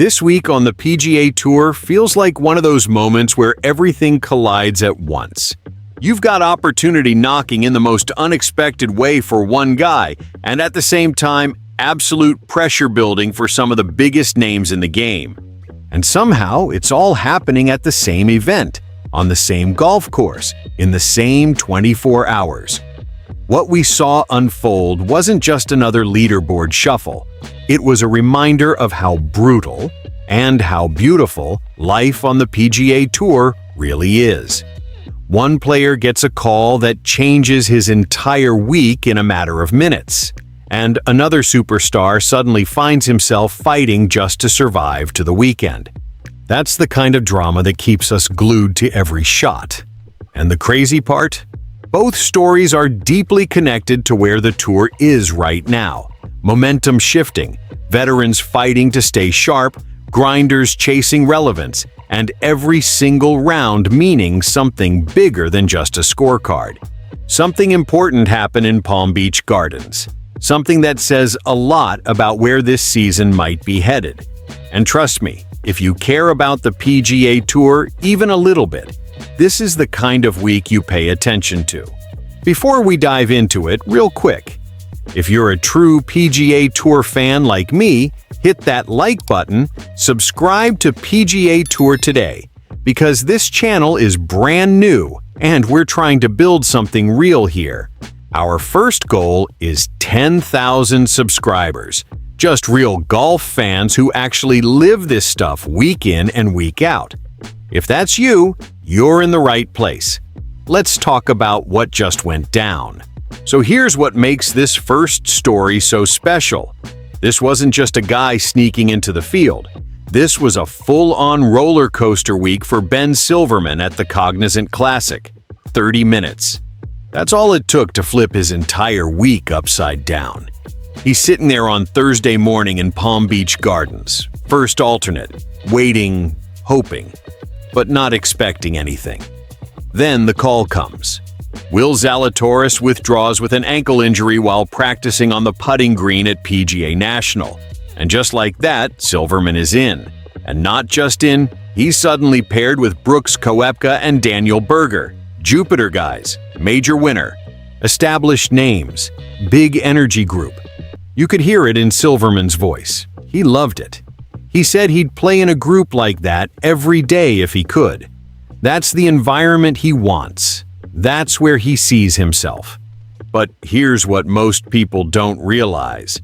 This week on the PGA Tour feels like one of those moments where everything collides at once. You've got opportunity knocking in the most unexpected way for one guy, and at the same time, absolute pressure building for some of the biggest names in the game. And somehow, it's all happening at the same event, on the same golf course, in the same 24 hours. What we saw unfold wasn't just another leaderboard shuffle. It was a reminder of how brutal and how beautiful life on the PGA Tour really is. One player gets a call that changes his entire week in a matter of minutes, and another superstar suddenly finds himself fighting just to survive to the weekend. That's the kind of drama that keeps us glued to every shot. And the crazy part? Both stories are deeply connected to where the tour is right now. Momentum shifting, veterans fighting to stay sharp, grinders chasing relevance, and every single round meaning something bigger than just a scorecard. Something important happened in Palm Beach Gardens. Something that says a lot about where this season might be headed. And trust me, if you care about the PGA Tour even a little bit, this is the kind of week you pay attention to. Before we dive into it, real quick, if you're a true PGA Tour fan like me, hit that like button, subscribe to PGA Tour Today, because this channel is brand new and we're trying to build something real here. Our first goal is 10,000 subscribers, just real golf fans who actually live this stuff week in and week out. If that's you, you're in the right place. Let's talk about what just went down. So here's what makes this first story so special. This wasn't just a guy sneaking into the field. This was a full-on roller coaster week for Ben Silverman at the Cognizant Classic. 30 minutes. That's all it took to flip his entire week upside down. He's sitting there on Thursday morning in Palm Beach Gardens, first alternate, waiting, hoping, but not expecting anything. Then the call comes. Will Zalatoris withdraws with an ankle injury while practicing on the putting green at PGA National. And just like that, Silverman is in. And not just in, he's suddenly paired with Brooks Koepka and Daniel Berger. Jupiter guys, major winner, established names, big energy group. You could hear it in Silverman's voice. He loved it. He said he'd play in a group like that every day if he could. That's the environment he wants. That's where he sees himself. But here's what most people don't realize.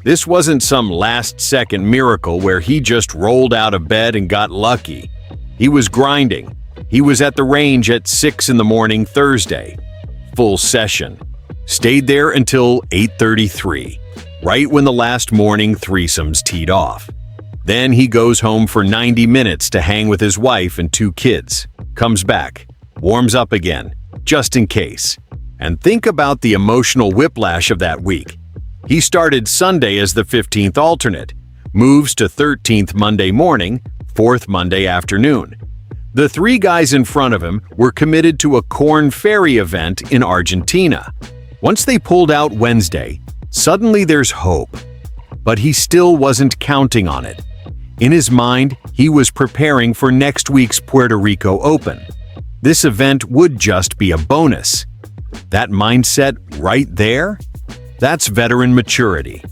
This wasn't some last-second miracle where he just rolled out of bed and got lucky. He was grinding. He was at the range at 6 in the morning Thursday. Full session. Stayed there until 8:33, right when the last morning threesomes teed off. Then he goes home for 90 minutes to hang with his wife and 2 kids. Comes back, warms up again, just in case. And think about the emotional whiplash of that week. He started Sunday as the 15th alternate, moves to 13th Monday morning, 4th Monday afternoon. The 3 guys in front of him were committed to a Corn Ferry event in Argentina. Once they pulled out Wednesday, suddenly there's hope. But he still wasn't counting on it. In his mind, he was preparing for next week's Puerto Rico Open. This event would just be a bonus. That mindset right there? That's veteran maturity.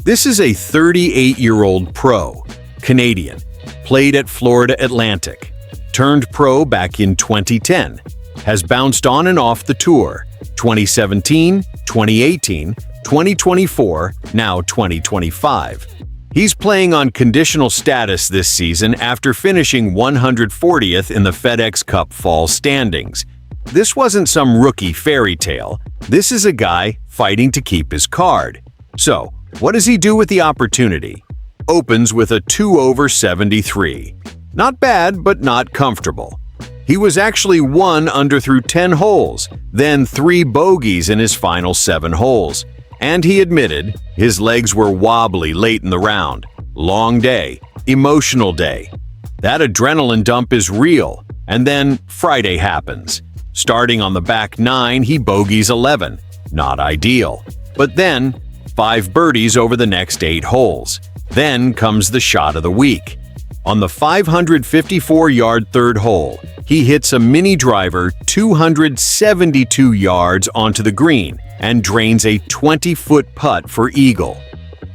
This is a 38-year-old pro, Canadian, played at Florida Atlantic, turned pro back in 2010, has bounced on and off the tour, 2017, 2018, 2024, now 2025. He's playing on conditional status this season after finishing 140th in the FedEx Cup fall standings. This wasn't some rookie fairy tale. This is a guy fighting to keep his card. So, what does he do with the opportunity? Opens with a 2 over 73. Not bad, but not comfortable. He was actually 1 under through 10 holes, then 3 bogeys in his final 7 holes. And he admitted his legs were wobbly late in the round. Long day, emotional day. That adrenaline dump is real. And then Friday happens. Starting on the back 9, he bogeys 11. Not ideal. But then 5 birdies over the next 8 holes. Then comes the shot of the week. On the 554-yard third hole, he hits a mini driver 272 yards onto the green and drains a 20-foot putt for eagle.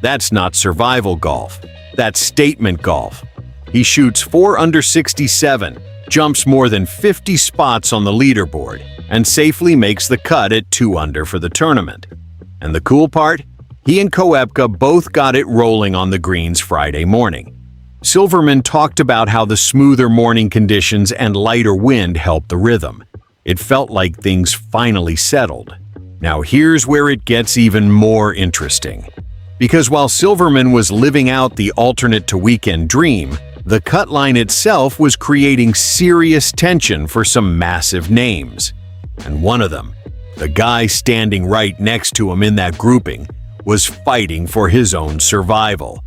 That's not survival golf. That's statement golf. He shoots 4 under 67, jumps more than 50 spots on the leaderboard, and safely makes the cut at 2 under for the tournament. And the cool part? He and Koepka both got it rolling on the greens Friday morning. Silverman talked about how the smoother morning conditions and lighter wind helped the rhythm. It felt like things finally settled. Now here's where it gets even more interesting. Because while Silverman was living out the alternate-to-weekend dream, the cut line itself was creating serious tension for some massive names. And one of them, the guy standing right next to him in that grouping, was fighting for his own survival.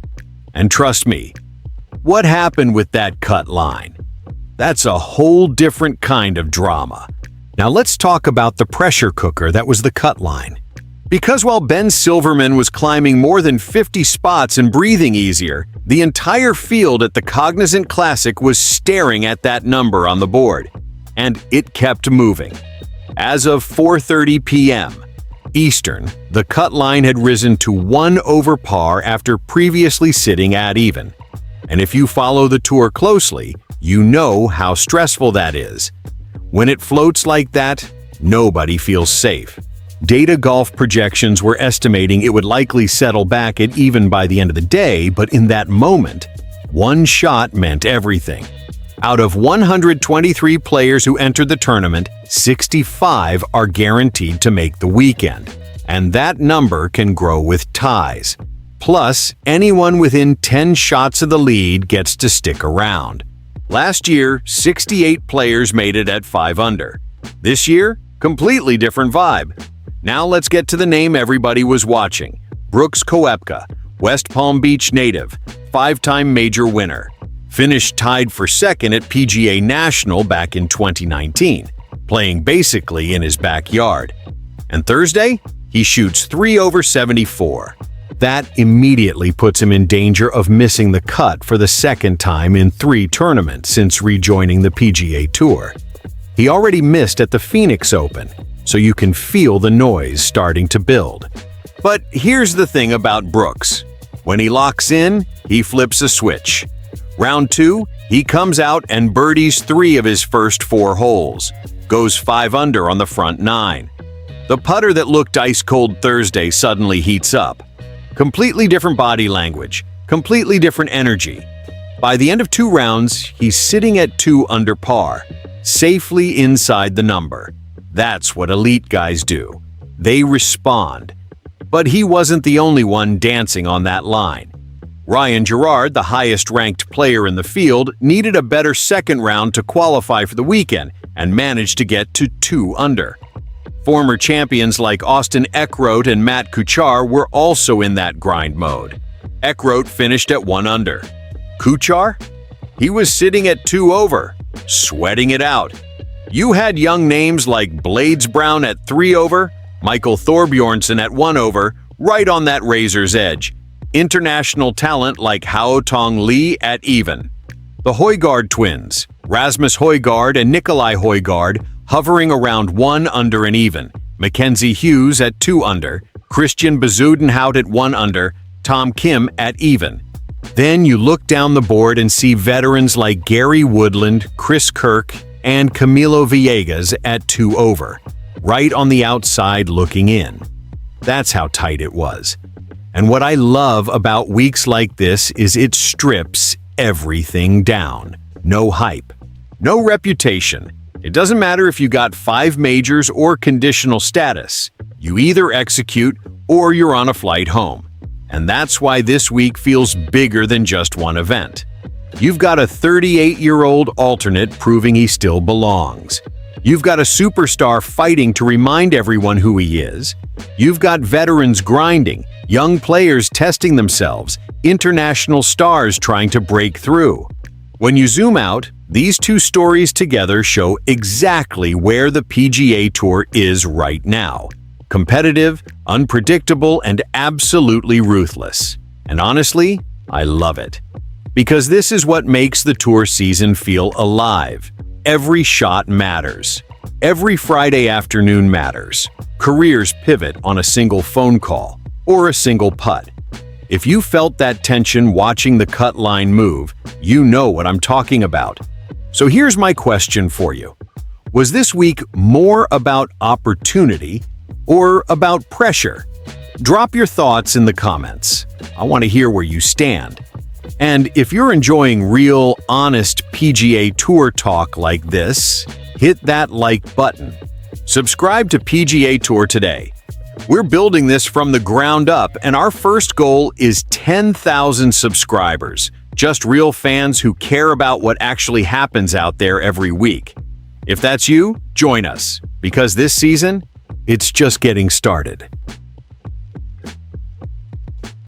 And trust me, what happened with that cut line? That's a whole different kind of drama. Now let's talk about the pressure cooker that was the cut line. Because while Ben Silverman was climbing more than 50 spots and breathing easier, the entire field at the Cognizant Classic was staring at that number on the board. And it kept moving. As of 4:30 p.m. Eastern, the cut line had risen to 1 over par after previously sitting at even. And if you follow the tour closely, you know how stressful that is. When it floats like that, nobody feels safe. Data golf projections were estimating it would likely settle back at even by the end of the day, but in that moment, one shot meant everything. Out of 123 players who entered the tournament, 65 are guaranteed to make the weekend, and that number can grow with ties. Plus, anyone within 10 shots of the lead gets to stick around. Last year, 68 players made it at 5 under. This year, completely different vibe. Now let's get to the name everybody was watching. Brooks Koepka, West Palm Beach native, 5-time major winner. Finished tied for second at PGA National back in 2019, playing basically in his backyard. And Thursday, he shoots 3 over 74. That immediately puts him in danger of missing the cut for the second time in 3 tournaments since rejoining the PGA Tour. He already missed at the Phoenix Open, so you can feel the noise starting to build. But here's the thing about Brooks. When he locks in, he flips a switch. Round 2, he comes out and birdies 3 of his first 4 holes, goes 5 under on the front 9. The putter that looked ice-cold Thursday suddenly heats up. Completely different body language, completely different energy. By the end of 2 rounds, he's sitting at 2 under par, safely inside the number. That's what elite guys do. They respond. But he wasn't the only one dancing on that line. Ryan Gerard, the highest-ranked player in the field, needed a better second round to qualify for the weekend and managed to get to 2 under. Former champions like Austin Eckroat and Matt Kuchar were also in that grind mode. Eckroat finished at 1 under. Kuchar? He was sitting at 2 over, sweating it out. You had young names like Blades Brown at 3 over, Michael Thorbjornsen at 1 over, right on that razor's edge. International talent like Hao Tong Lee at even. The Højgaard twins, Rasmus Højgaard and Nikolai Højgaard, hovering around 1 under and even. Mackenzie Hughes at 2 under, Christian Bezuidenhout at 1 under, Tom Kim at even. Then you look down the board and see veterans like Gary Woodland, Chris Kirk, and Camilo Villegas at 2 over, right on the outside looking in. That's how tight it was. And what I love about weeks like this is it strips everything down. No hype, no reputation. It doesn't matter if you got 5 majors or conditional status. You either execute or you're on a flight home. And that's why this week feels bigger than just one event. You've got a 38-year-old alternate proving he still belongs. You've got a superstar fighting to remind everyone who he is. You've got veterans grinding, young players testing themselves, international stars trying to break through. When you zoom out, these 2 stories together show exactly where the PGA Tour is right now. Competitive, unpredictable, and absolutely ruthless. And honestly, I love it. Because this is what makes the tour season feel alive. Every shot matters. Every Friday afternoon matters. Careers pivot on a single phone call or a single putt. If you felt that tension watching the cut line move, you know what I'm talking about. So here's my question for you. Was this week more about opportunity or about pressure? Drop your thoughts in the comments. I want to hear where you stand. And if you're enjoying real, honest PGA Tour talk like this, hit that like button. Subscribe to PGA Tour Today. We're building this from the ground up, and our first goal is 10,000 subscribers. Just real fans who care about what actually happens out there every week. If that's you, join us, because this season, it's just getting started.